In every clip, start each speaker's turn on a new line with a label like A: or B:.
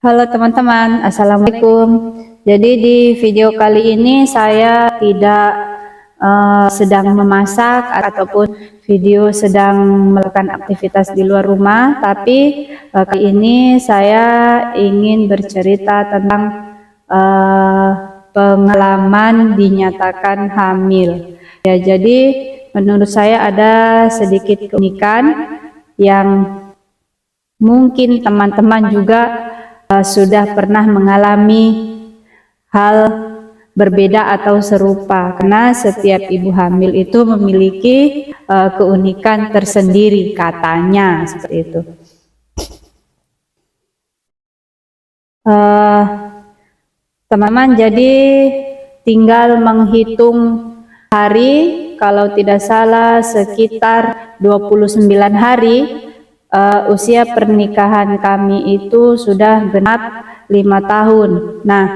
A: Halo teman-teman, Assalamualaikum. Jadi di video kali ini saya tidak sedang memasak ataupun video sedang melakukan aktivitas di luar rumah, tapi kali ini saya ingin bercerita tentang pengalaman dinyatakan hamil. Ya, jadi menurut saya ada sedikit keunikan yang mungkin teman-teman juga sudah pernah mengalami hal berbeda atau serupa, karena setiap ibu hamil itu memiliki keunikan tersendiri, katanya seperti itu. Teman-teman, jadi tinggal menghitung hari, kalau tidak salah sekitar 29 hari usia pernikahan kami itu sudah genap 5 tahun. Nah,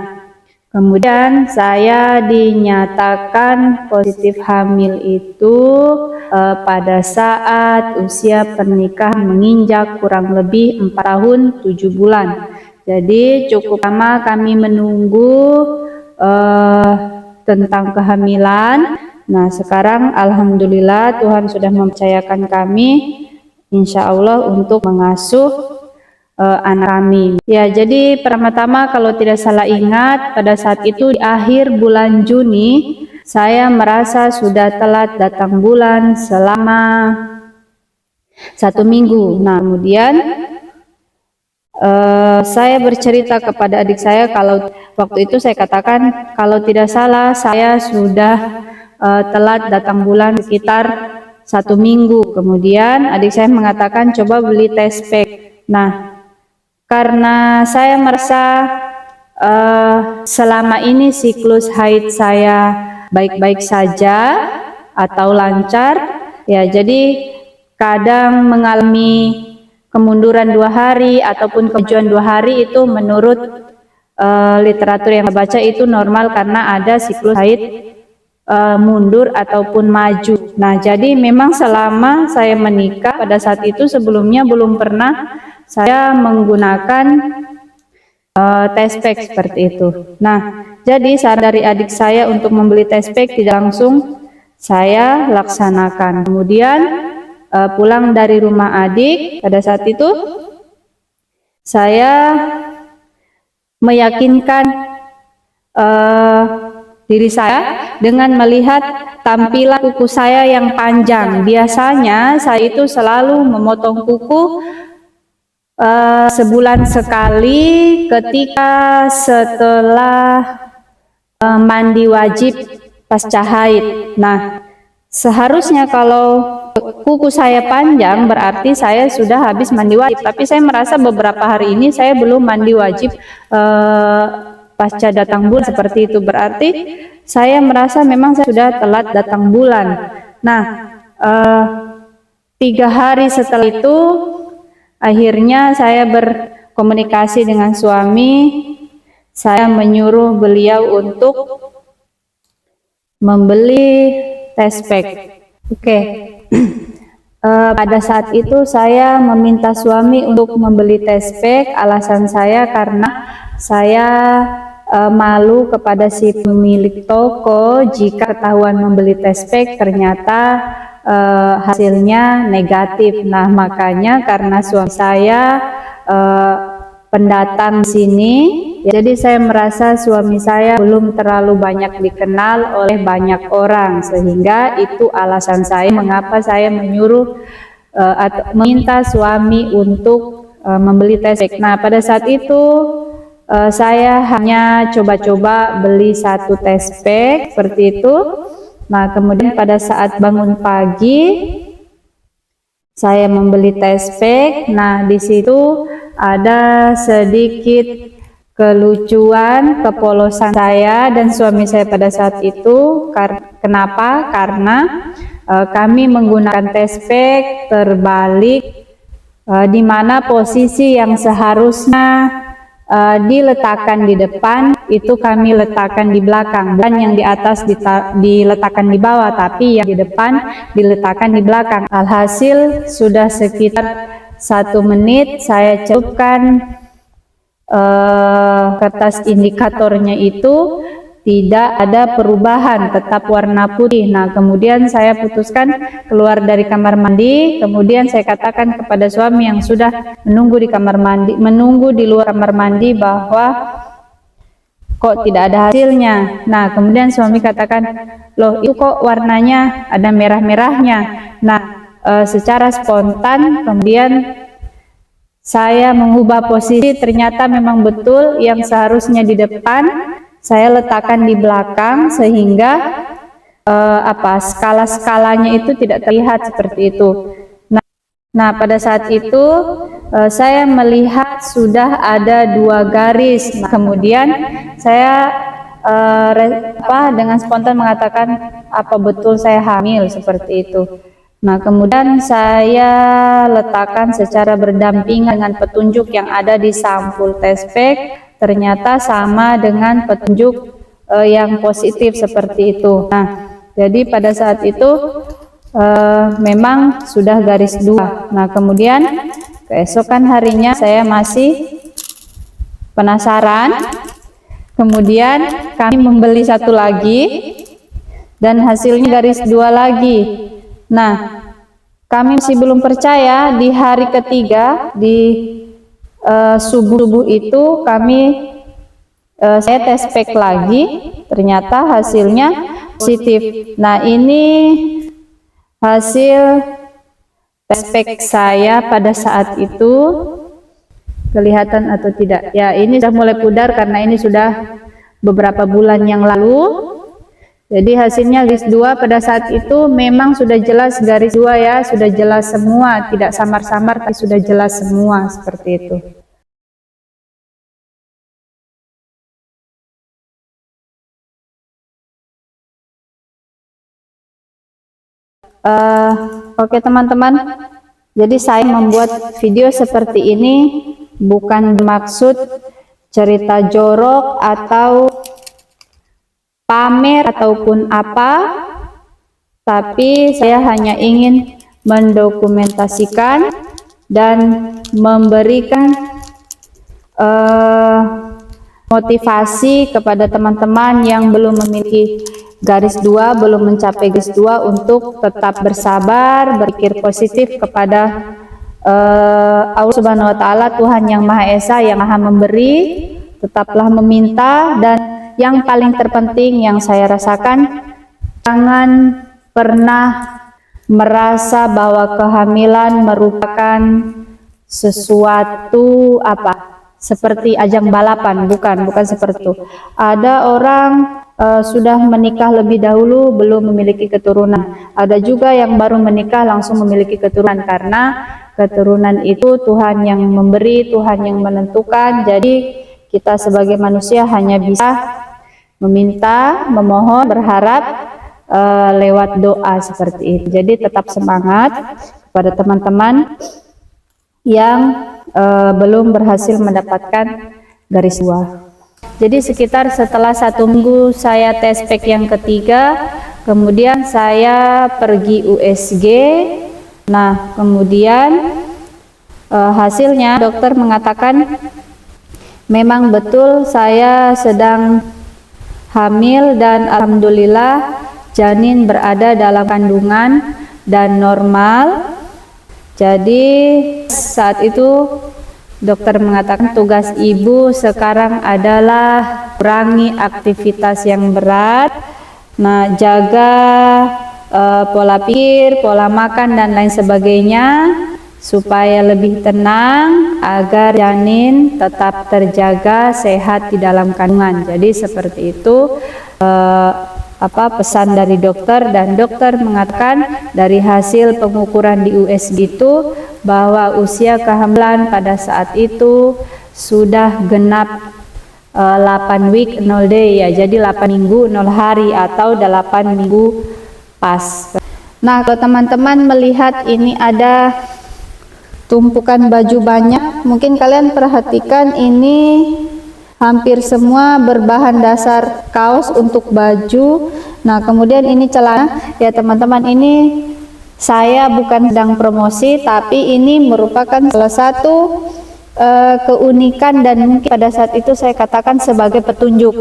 A: kemudian saya dinyatakan positif hamil itu pada saat usia pernikahan menginjak kurang lebih 4 tahun 7 bulan. Jadi cukup lama kami menunggu tentang kehamilan. Nah, sekarang alhamdulillah Tuhan sudah mempercayakan kami insya Allah untuk mengasuh anak kami. Ya, jadi pertama-tama kalau tidak salah ingat, pada saat itu di akhir bulan Juni, saya merasa sudah telat datang bulan selama 1 minggu. Nah, kemudian saya bercerita kepada adik saya, kalau waktu itu saya katakan kalau tidak salah saya sudah telat datang bulan sekitar 1 minggu. Kemudian adik saya mengatakan coba beli test pack. Nah, karena saya merasa selama ini siklus haid saya baik-baik saja atau lancar, ya, jadi kadang mengalami kemunduran 2 hari ataupun kemajuan 2 hari itu menurut literatur yang saya baca itu normal karena ada siklus haid mundur ataupun maju. Nah, jadi memang selama saya menikah pada saat itu sebelumnya belum pernah saya menggunakan test pack seperti itu. Nah, jadi saran dari adik saya untuk membeli test pack tidak langsung saya laksanakan. Kemudian pulang dari rumah adik pada saat itu saya meyakinkan diri saya dengan melihat tampilan kuku saya yang panjang. Biasanya saya itu selalu memotong kuku sebulan sekali ketika setelah mandi wajib pasca haid. Nah, seharusnya kalau kuku saya panjang berarti saya sudah habis mandi wajib, tapi saya merasa beberapa hari ini saya belum mandi wajib pasca datang bulan seperti itu, berarti saya merasa memang saya sudah telat datang bulan. Nah, 3 hari setelah itu akhirnya saya berkomunikasi dengan suami. Saya menyuruh beliau untuk membeli test pack. Oke. Pada saat itu saya meminta suami untuk membeli test pack. Alasan saya karena saya malu kepada si pemilik toko jika ketahuan membeli test pack ternyata hasilnya negatif. Nah, makanya karena suami saya pendatang sini, jadi saya merasa suami saya belum terlalu banyak dikenal oleh banyak orang, sehingga itu alasan saya mengapa saya menyuruh atau meminta suami untuk membeli test pack. Nah, pada saat itu saya hanya coba-coba beli 1 test pack seperti itu. Nah, kemudian pada saat bangun pagi saya membeli test pack. Nah, di situ ada sedikit kelucuan, kepolosan saya dan suami saya pada saat itu. Kenapa? Karena kami menggunakan test pack terbalik, di mana posisi yang seharusnya diletakkan di depan itu kami letakkan di belakang, dan yang di atas diletakkan di bawah, tapi yang di depan diletakkan di belakang. Alhasil sudah sekitar 1 menit saya celupkan kertas indikatornya itu tidak ada perubahan, tetap warna putih. Nah, kemudian saya putuskan keluar dari kamar mandi. Kemudian saya katakan kepada suami yang sudah menunggu di kamar mandi, menunggu di luar kamar mandi, bahwa kok tidak ada hasilnya. Nah, kemudian suami katakan, loh itu kok warnanya ada merah-merahnya. Nah, secara spontan kemudian saya mengubah posisi. Ternyata memang betul yang seharusnya di depan saya letakkan di belakang, sehingga skala-skalanya itu tidak terlihat seperti itu. Nah, pada saat itu saya melihat sudah ada 2 garis. Nah, kemudian saya dengan spontan mengatakan, apa betul saya hamil, seperti itu. Nah, kemudian saya letakkan secara berdampingan dengan petunjuk yang ada di sampul test pack. Ternyata sama dengan petunjuk yang positif seperti itu. Nah, jadi pada saat itu memang sudah garis 2. Nah, kemudian keesokan harinya saya masih penasaran. Kemudian kami membeli 1 lagi dan hasilnya garis 2 lagi. Nah, kami masih belum percaya. Di hari ketiga, di subuh itu saya tes pack lagi, ternyata hasilnya positif. Nah, ini hasil tes pack saya pada saat itu. Kelihatan atau tidak? Ya, ini sudah mulai pudar karena ini sudah beberapa bulan yang lalu. Jadi hasilnya garis 2 pada saat itu memang sudah jelas garis 2 ya, sudah jelas semua, tidak samar-samar tapi sudah jelas semua seperti itu. Oke teman-teman, jadi saya membuat video seperti ini bukan bermaksud cerita jorok atau pamer ataupun apa, tapi saya hanya ingin mendokumentasikan dan memberikan motivasi kepada teman-teman yang belum memiliki garis 2, belum mencapai garis 2, untuk tetap bersabar, berpikir positif kepada Allah Subhanahu wa Ta'ala, Tuhan yang Maha Esa, yang Maha Memberi. Tetaplah meminta, dan yang paling terpenting yang saya rasakan, jangan pernah merasa bahwa kehamilan merupakan sesuatu seperti ajang balapan. Bukan seperti itu. Ada orang sudah menikah lebih dahulu belum memiliki keturunan. Ada juga yang baru menikah langsung memiliki keturunan, karena keturunan itu Tuhan yang memberi, Tuhan yang menentukan. Jadi kita sebagai manusia hanya bisa meminta, memohon, berharap lewat doa seperti itu. Jadi tetap semangat kepada teman-teman yang belum berhasil mendapatkan garis 2. Jadi sekitar setelah 1 minggu saya tes pack yang ketiga, kemudian saya pergi USG. Nah, kemudian hasilnya dokter mengatakan memang betul saya sedang hamil, dan alhamdulillah janin berada dalam kandungan dan normal. Jadi saat itu dokter mengatakan tugas ibu sekarang adalah kurangi aktivitas yang berat, nah jaga pola pikir, pola makan dan lain sebagainya, supaya lebih tenang agar janin tetap terjaga sehat di dalam kandungan. Jadi seperti itu pesan dari dokter, dan dokter mengatakan dari hasil pengukuran di USG itu bahwa usia kehamilan pada saat itu sudah genap 8 week 0 day ya, jadi 8 minggu 0 hari atau 8 minggu pas. Nah, kalau teman-teman melihat ini ada tumpukan baju banyak, mungkin kalian perhatikan ini hampir semua berbahan dasar kaos untuk baju. Nah, kemudian ini celana ya teman-teman, ini saya bukan sedang promosi, tapi ini merupakan salah satu keunikan dan mungkin pada saat itu saya katakan sebagai petunjuk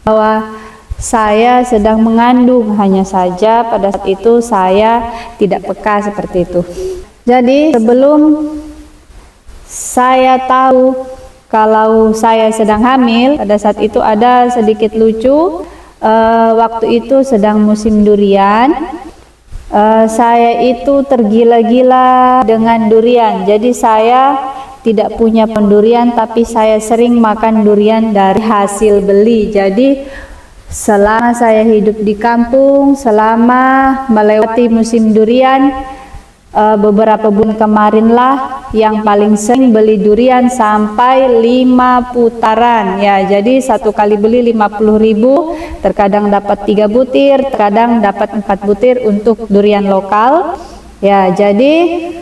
A: bahwa saya sedang mengandung, hanya saja pada saat itu saya tidak peka seperti itu. Jadi sebelum saya tahu kalau saya sedang hamil, pada saat itu ada sedikit lucu. Waktu itu sedang musim durian. Saya itu tergila-gila dengan durian. Jadi saya tidak punya pohon durian, tapi saya sering makan durian dari hasil beli. Jadi selama saya hidup di kampung, selama melewati musim durian, beberapa bulan kemarin lah yang paling sering beli durian sampai 5 putaran ya. Jadi satu kali beli 50.000, terkadang dapat 3 butir, terkadang dapat 4 butir untuk durian lokal ya. Jadi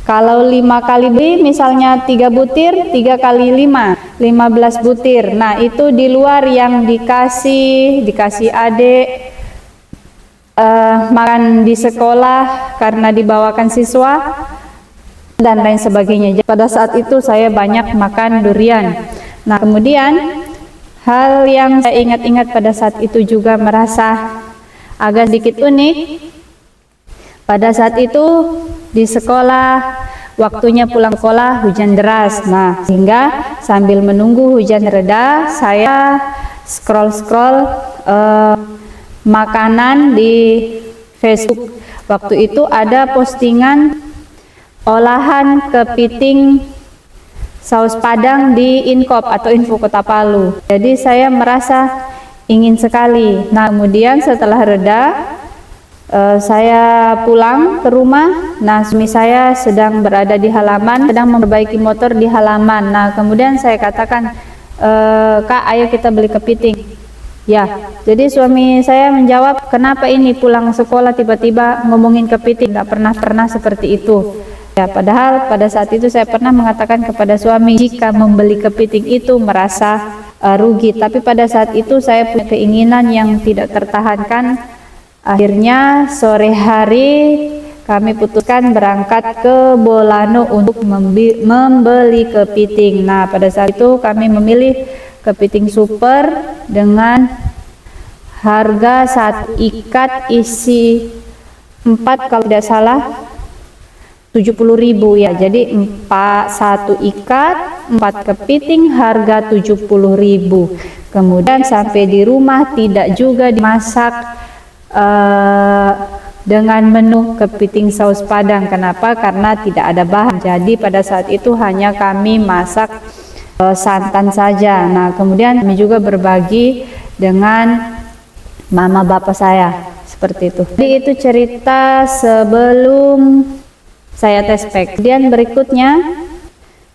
A: kalau 5 kali beli misalnya 3 butir, 3 kali 5, 15 butir. Nah itu di luar yang dikasih adik makan di sekolah karena dibawakan siswa dan lain sebagainya. Pada saat itu saya banyak makan durian. Nah kemudian hal yang saya ingat-ingat pada saat itu juga merasa agak sedikit unik. Pada saat itu di sekolah, waktunya pulang sekolah hujan deras. Nah sehingga sambil menunggu hujan reda, saya scroll makanan di Facebook. Waktu itu ada postingan olahan kepiting saus Padang di Inkop atau Info Kota Palu. Jadi saya merasa ingin sekali. Nah kemudian setelah reda, saya pulang ke rumah. Nah suami saya sedang berada di halaman, sedang memperbaiki motor di halaman. Nah kemudian saya katakan, Kak ayo kita beli kepiting ya. Jadi suami saya menjawab, kenapa ini pulang sekolah tiba-tiba ngomongin kepiting, nggak pernah seperti itu ya. Padahal pada saat itu saya pernah mengatakan kepada suami, jika membeli kepiting itu merasa rugi. Tapi pada saat itu saya punya keinginan yang tidak tertahankan. Akhirnya sore hari kami putuskan berangkat ke Bolano untuk membeli kepiting. Nah pada saat itu kami memilih kepiting super dengan harga satu ikat isi 4 kalau tidak salah 70.000 ya. Jadi satu ikat 4 kepiting harga 70.000. Kemudian sampai di rumah tidak juga dimasak dengan menu kepiting saus Padang. Kenapa? Karena tidak ada bahan. Jadi pada saat itu hanya kami masak santan saja. Nah kemudian kami juga berbagi dengan mama bapak saya seperti itu. Jadi itu cerita sebelum saya tes pack. Kemudian berikutnya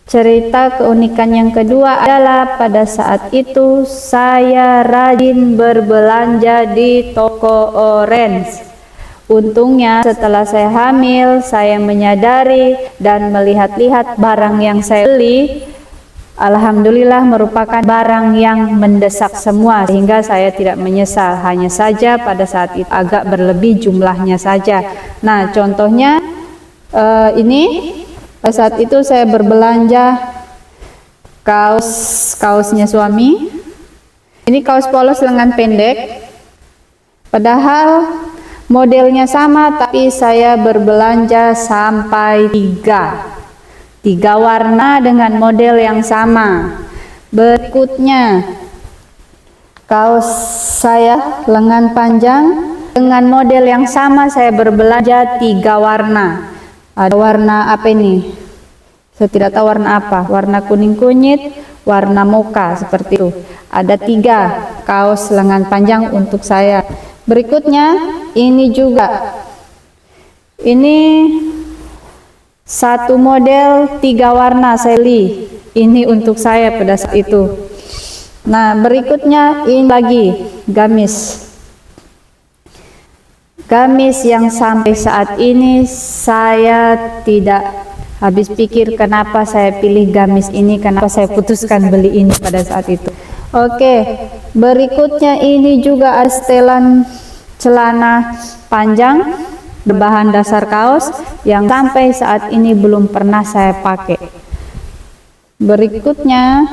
A: cerita keunikan yang kedua adalah pada saat itu saya rajin berbelanja di toko Orange. Untungnya setelah saya hamil, saya menyadari dan melihat-lihat barang yang saya beli, alhamdulillah merupakan barang yang mendesak semua, sehingga saya tidak menyesal. Hanya saja pada saat itu agak berlebih jumlahnya saja. Nah contohnya ini pada saat itu saya berbelanja kaosnya suami. Ini kaos polos lengan pendek, padahal modelnya sama, tapi saya berbelanja sampai 3 warna dengan model yang sama. Berikutnya kaos saya lengan panjang dengan model yang sama, saya berbelanja 3 warna. Ada warna apa ini? Saya tidak tahu warna apa. Warna kuning kunyit, warna mocha seperti itu. Ada 3 kaos lengan panjang untuk saya. Berikutnya ini juga. Ini satu model 3 warna saya beli. Ini untuk saya pada saat itu. Nah berikutnya ini lagi gamis. Gamis yang sampai saat ini saya tidak habis pikir kenapa saya pilih gamis ini, kenapa saya putuskan beli ini pada saat itu. Oke, berikutnya ini juga ada setelan celana panjang berbahan dasar kaos yang sampai saat ini belum pernah saya pakai. Berikutnya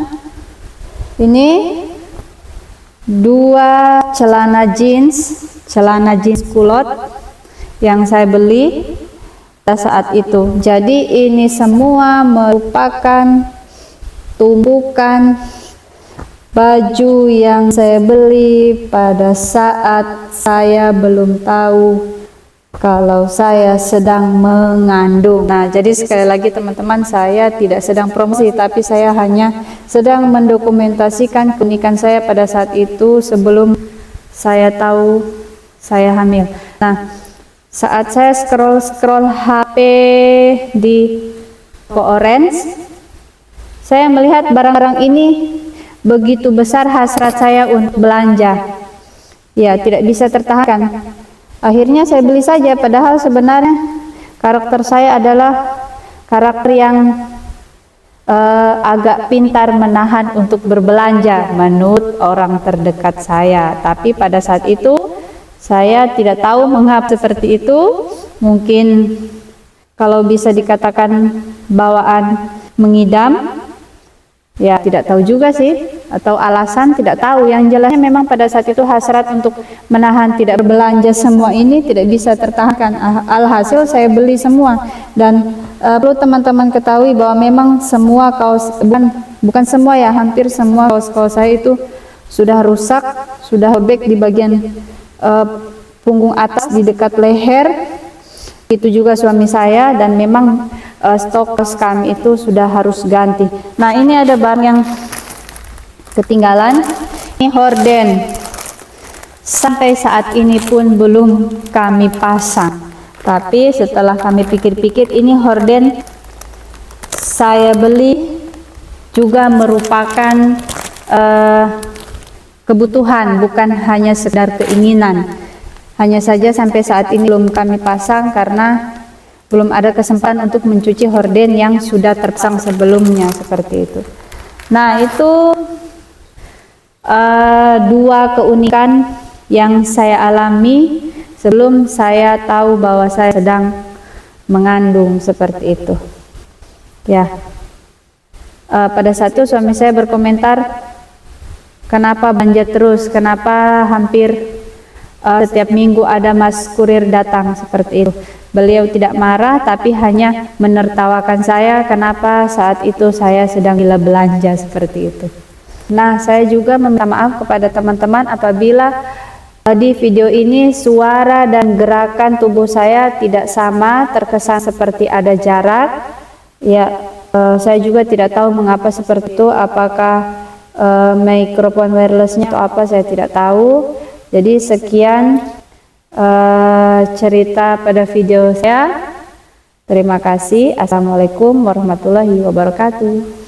A: ini 2 celana jeans kulot yang saya beli pada saat itu. Jadi ini semua merupakan tumpukan baju yang saya beli pada saat saya belum tahu kalau saya sedang mengandung. Nah, jadi sekali lagi teman-teman, saya tidak sedang promosi, tapi saya hanya sedang mendokumentasikan keunikan saya pada saat itu sebelum saya tahu saya hamil. Nah, saat saya scroll HP di Orange, saya melihat barang-barang ini begitu besar hasrat saya untuk belanja. Ya, tidak bisa tertahankan. Akhirnya saya beli saja, padahal sebenarnya karakter saya adalah karakter yang agak pintar menahan untuk berbelanja menurut orang terdekat saya. Tapi pada saat itu saya tidak tahu mengapa seperti itu. Mungkin kalau bisa dikatakan bawaan mengidam, ya tidak tahu juga sih, atau alasan tidak tahu. Yang jelasnya memang pada saat itu hasrat untuk menahan tidak berbelanja semua ini tidak bisa tertahankan. Alhasil saya beli semua. Dan perlu teman-teman ketahui bahwa memang semua kaos, bukan semua ya, hampir semua kaos-kaos saya itu sudah rusak, sudah robek di bagian punggung atas di dekat leher. Itu juga suami saya, dan memang stok kami itu sudah harus ganti. Nah, ini ada barang yang ketinggalan. Ini horden, sampai saat ini pun belum kami pasang. Tapi setelah kami pikir-pikir, ini horden saya beli juga merupakan kebutuhan, bukan hanya sekedar keinginan. Hanya saja sampai saat ini belum kami pasang karena belum ada kesempatan untuk mencuci horden yang sudah terpasang sebelumnya, seperti itu. Nah, itu 2 keunikan yang saya alami sebelum saya tahu bahwa saya sedang mengandung, seperti itu. Ya, pada saat itu suami saya berkomentar, kenapa belanja terus, kenapa hampir setiap minggu ada mas kurir datang, seperti itu. Beliau tidak marah, tapi hanya menertawakan saya kenapa saat itu saya sedang gila belanja, seperti itu. Nah, saya juga meminta maaf kepada teman-teman apabila di video ini suara dan gerakan tubuh saya tidak sama, terkesan seperti ada jarak. Ya, saya juga tidak tahu mengapa seperti itu, apakah mikrofon wirelessnya atau apa, saya tidak tahu. Jadi sekian cerita pada video saya. Terima kasih. Assalamualaikum warahmatullahi wabarakatuh.